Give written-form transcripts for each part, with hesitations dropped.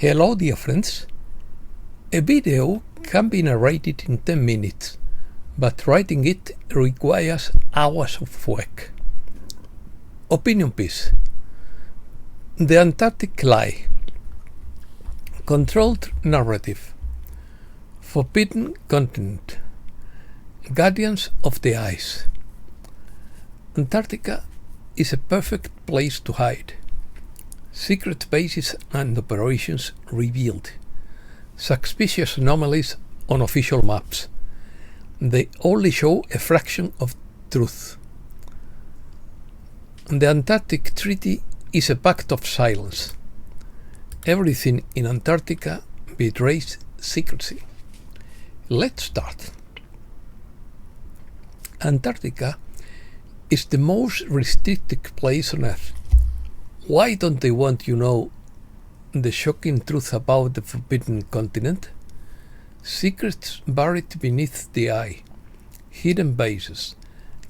Hello dear friends. A video can be narrated in 10 minutes, but writing it requires hours of work. Opinion piece. The Antarctic Lie. Controlled narrative. Forbidden continent. Guardians of the ice. Antarctica is a perfect place to hide. Secret bases and operations revealed. Suspicious anomalies on official maps. They only show a fraction of truth. The Antarctic Treaty is a pact of silence. Everything in Antarctica betrays secrecy. Let's start. Antarctica is the most restricted place on Earth. Why don't they want you know the shocking truth about the forbidden continent? Secrets buried beneath the eye, hidden bases,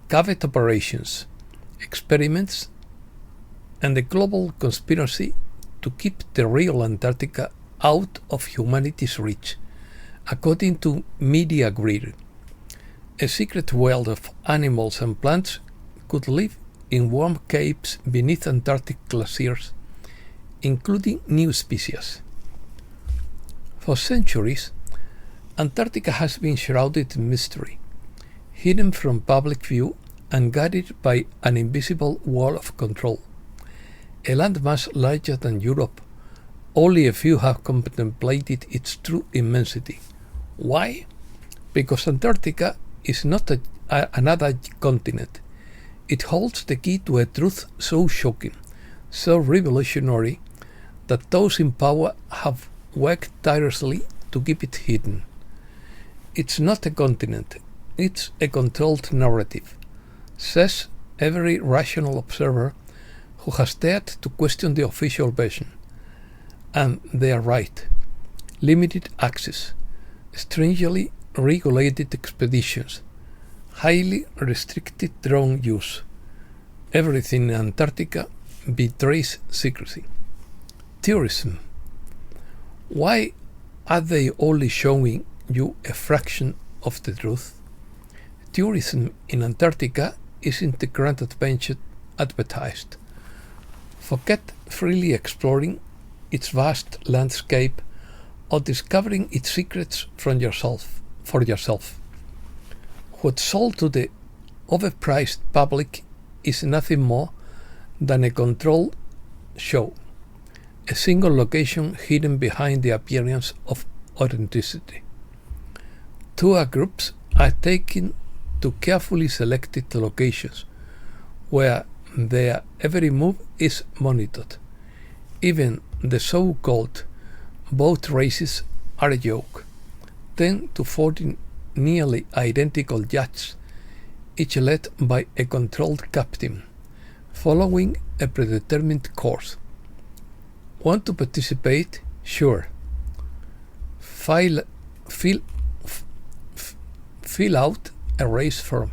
covert operations, experiments, and a global conspiracy to keep the real Antarctica out of humanity's reach, according to media greed. A secret world of animals and plants could live in warm caves beneath Antarctic glaciers, including new species. For centuries, Antarctica has been shrouded in mystery, hidden from public view and guarded by an invisible wall of control. A landmass larger than Europe, only a few have contemplated its true immensity. Why? Because Antarctica is not another continent. It holds the key to a truth so shocking, so revolutionary, that those in power have worked tirelessly to keep it hidden. It's not a continent, it's a controlled narrative, says every rational observer who has dared to question the official version. And they are right. Limited access, strangely regulated expeditions, highly restricted drone use. Everything in Antarctica betrays secrecy. Tourism. Why are they only showing you a fraction of the truth? Tourism in Antarctica isn't the grand adventure advertised. Forget freely exploring its vast landscape or discovering its secrets for yourself. What's sold to the overpriced public is nothing more than a controlled show, a single location hidden behind the appearance of authenticity. Tour groups are taken to carefully selected locations where their every move is monitored. Even the so-called boat races are a joke. 10 to 14 nearly identical yachts, each led by a controlled captain, following a predetermined course. Want to participate? Sure. Fill out a race form,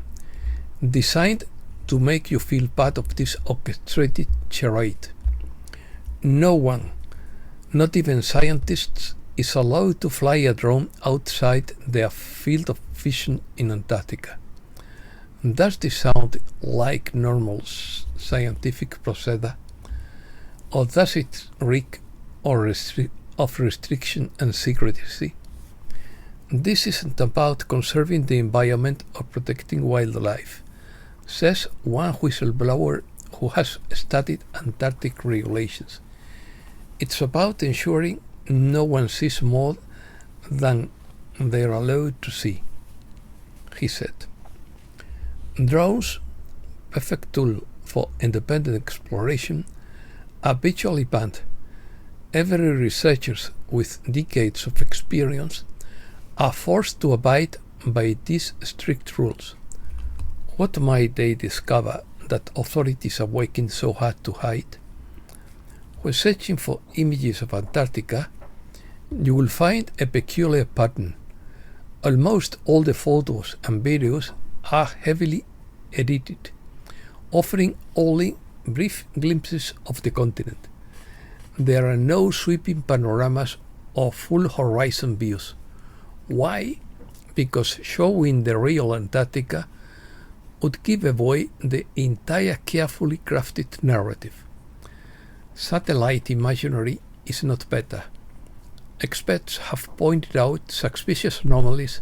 designed to make you feel part of this orchestrated charade. No one, not even scientists, is allowed to fly a drone outside their field of vision in Antarctica. Does this sound like normal scientific procedure? Or does it reek of restriction and secrecy? This isn't about conserving the environment or protecting wildlife, says one whistleblower who has studied Antarctic regulations. It's about ensuring no one sees more than they're allowed to see, he said. Drones, perfect tool for independent exploration, are virtually banned. Every researcher with decades of experience are forced to abide by these strict rules. What might they discover that authorities are working so hard to hide? When searching for images of Antarctica, you will find a peculiar pattern. Almost all the photos and videos are heavily edited, offering only brief glimpses of the continent. there are no sweeping panoramas or full horizon views. Why? Because showing the real Antarctica would give away the entire carefully crafted narrative. Satellite imagery is not better. Experts have pointed out suspicious anomalies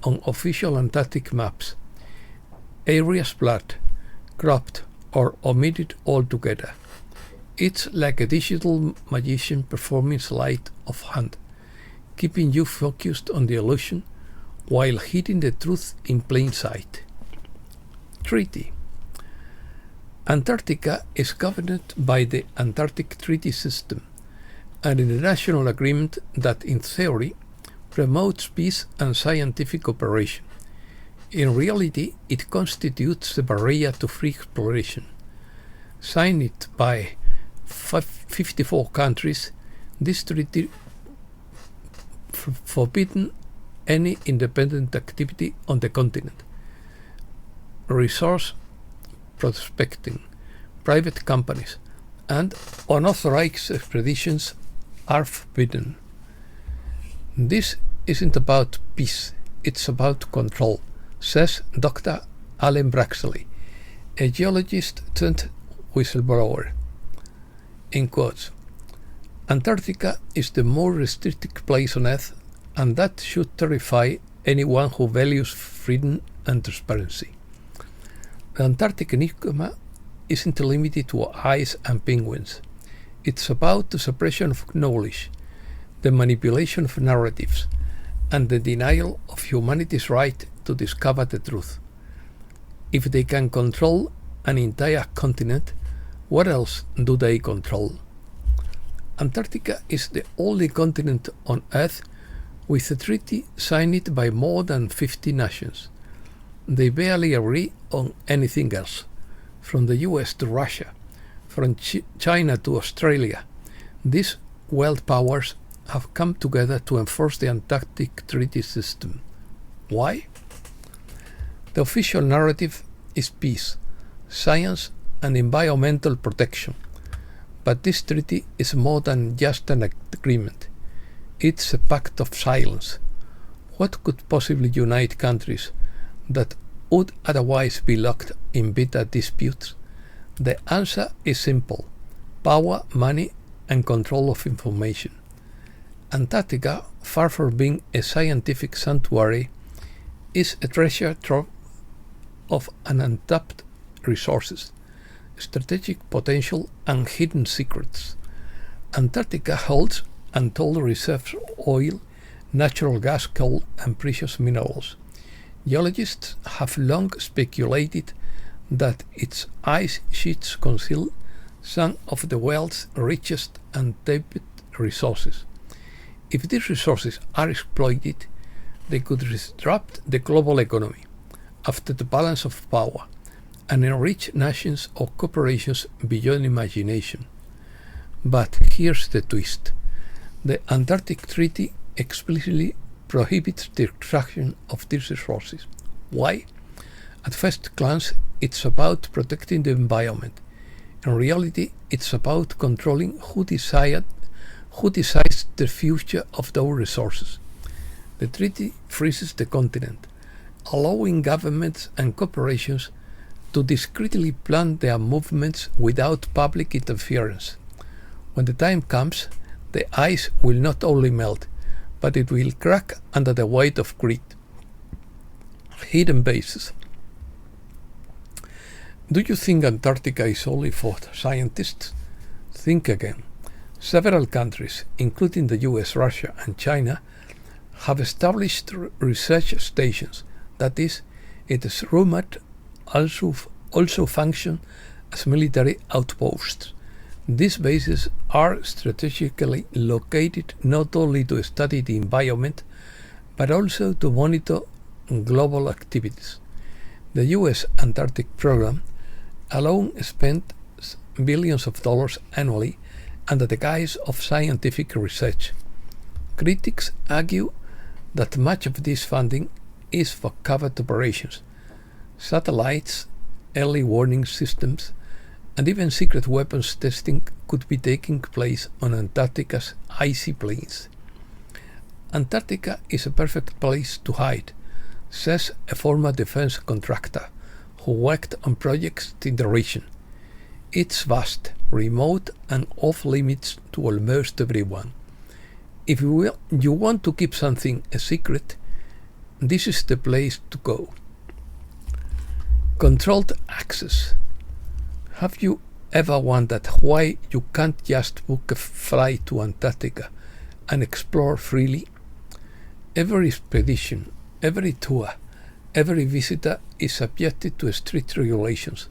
on official Antarctic maps, areas blurred, cropped, or omitted altogether. It's like a digital magician performing sleight of hand, keeping you focused on the illusion while hiding the truth in plain sight. Treaty. Antarctica is governed by the Antarctic Treaty system, an international agreement that, in theory, promotes peace and scientific cooperation. In reality, it constitutes a barrier to free exploration. Signed by 54 countries, this treaty forbidden any independent activity on the continent. Resource prospecting, private companies, and unauthorized expeditions are forbidden. This isn't about peace, it's about control, says Dr. Alan Braxley, a geologist turned whistleblower. In quotes, Antarctica is the more restricted place on Earth, and that should terrify anyone who values freedom and transparency. The Antarctic enigma isn't limited to ice and penguins. It's about the suppression of knowledge, the manipulation of narratives, and the denial of humanity's right to discover the truth. If they can control an entire continent, what else do they control? Antarctica is the only continent on Earth with a treaty signed by more than 50 nations. They barely agree on anything else, from the US to Russia, from China to Australia. These world powers have come together to enforce the Antarctic Treaty system. Why? The official narrative is peace, science, and environmental protection. But this treaty is more than just an agreement. It's a pact of silence. What could possibly unite countries that would otherwise be locked in bitter disputes? The answer is simple: power, money, and control of information. Antarctica, far from being a scientific sanctuary, is a treasure trove of untapped resources, strategic potential, and hidden secrets. Antarctica holds untold reserves of oil, natural gas, coal, and precious minerals. Geologists have long speculated that its ice sheets conceal some of the world's richest and deepest resources. If these resources are exploited, they could disrupt the global economy, after the balance of power, and enrich nations or corporations beyond imagination. But here's the twist. The Antarctic Treaty explicitly prohibits the extraction of these resources. Why? At first glance, it's about protecting the environment. In reality, it's about controlling who decides the future of those resources. The treaty freezes the continent, allowing governments and corporations to discreetly plan their movements without public interference. When the time comes, the ice will not only melt, but it will crack under the weight of greed. Hidden bases. Do you think Antarctica is only for scientists? Think again. Several countries, including the US, Russia, and China, have established research stations. That is, it is rumored also function as military outposts. These bases are strategically located not only to study the environment, but also to monitor global activities. The US Antarctic program alone spent billions of dollars annually under the guise of scientific research. Critics argue that much of this funding is for covert operations. Satellites, early warning systems, and even secret weapons testing could be taking place on Antarctica's icy plains. Antarctica is a perfect place to hide, says a former defense contractor who worked on projects in the region. It's vast, remote, and off limits to almost everyone. If you want to keep something a secret, this is the place to go. Controlled access. Have you ever wondered why you can't just book a flight to Antarctica and explore freely? Every expedition, every tour, every visitor is subjected to strict regulations.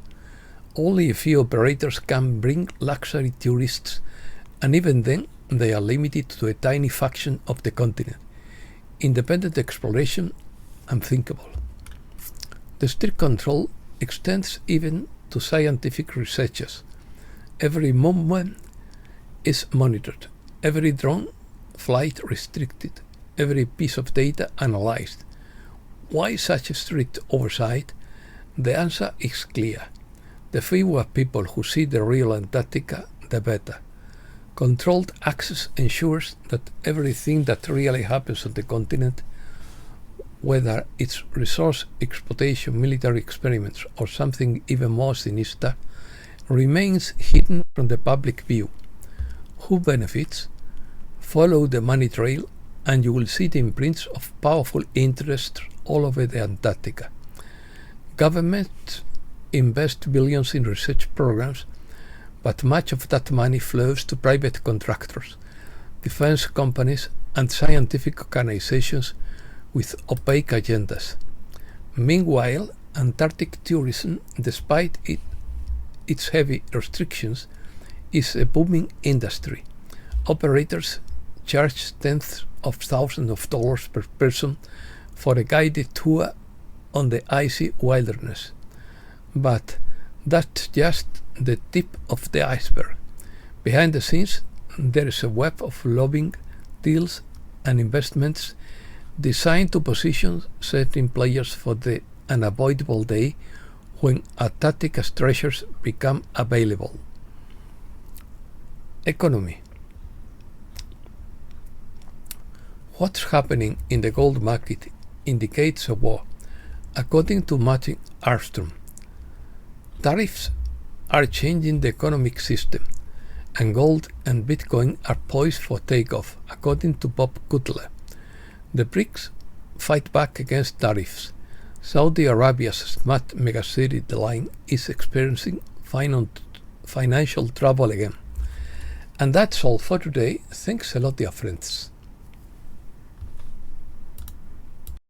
Only a few operators can bring luxury tourists, and even then they are limited to a tiny fraction of the continent. Independent exploration, unthinkable. The strict control extends even to scientific researchers. Every movement is monitored, every drone flight restricted, every piece of data analyzed. Why such strict oversight? The answer is clear. The fewer people who see the real Antarctica, the better. Controlled access ensures that everything that really happens on the continent, whether it's resource exploitation, military experiments, or something even more sinister, remains hidden from the public view. Who benefits? Follow the money trail and you will see the imprints of powerful interests all over the Antarctica. Governments invest billions in research programs, but much of that money flows to private contractors, defense companies, and scientific organizations with opaque agendas. Meanwhile, Antarctic tourism, despite its heavy restrictions, is a booming industry. Operators charge tens of thousands of dollars per person for a guided tour on the icy wilderness. But that's just the tip of the iceberg. Behind the scenes, there is a web of lobbying, deals, and investments designed to position certain players for the unavoidable day when Antarctica's treasures become available. Economy. What's happening in the gold market indicates a war, according to Martin Armstrong. Tariffs are changing the economic system, and gold and Bitcoin are poised for takeoff, according to Bob Cutler. The BRICS fight back against tariffs. Saudi Arabia's smart megacity line is experiencing financial trouble again. And that's all for today. Thanks a lot, dear friends.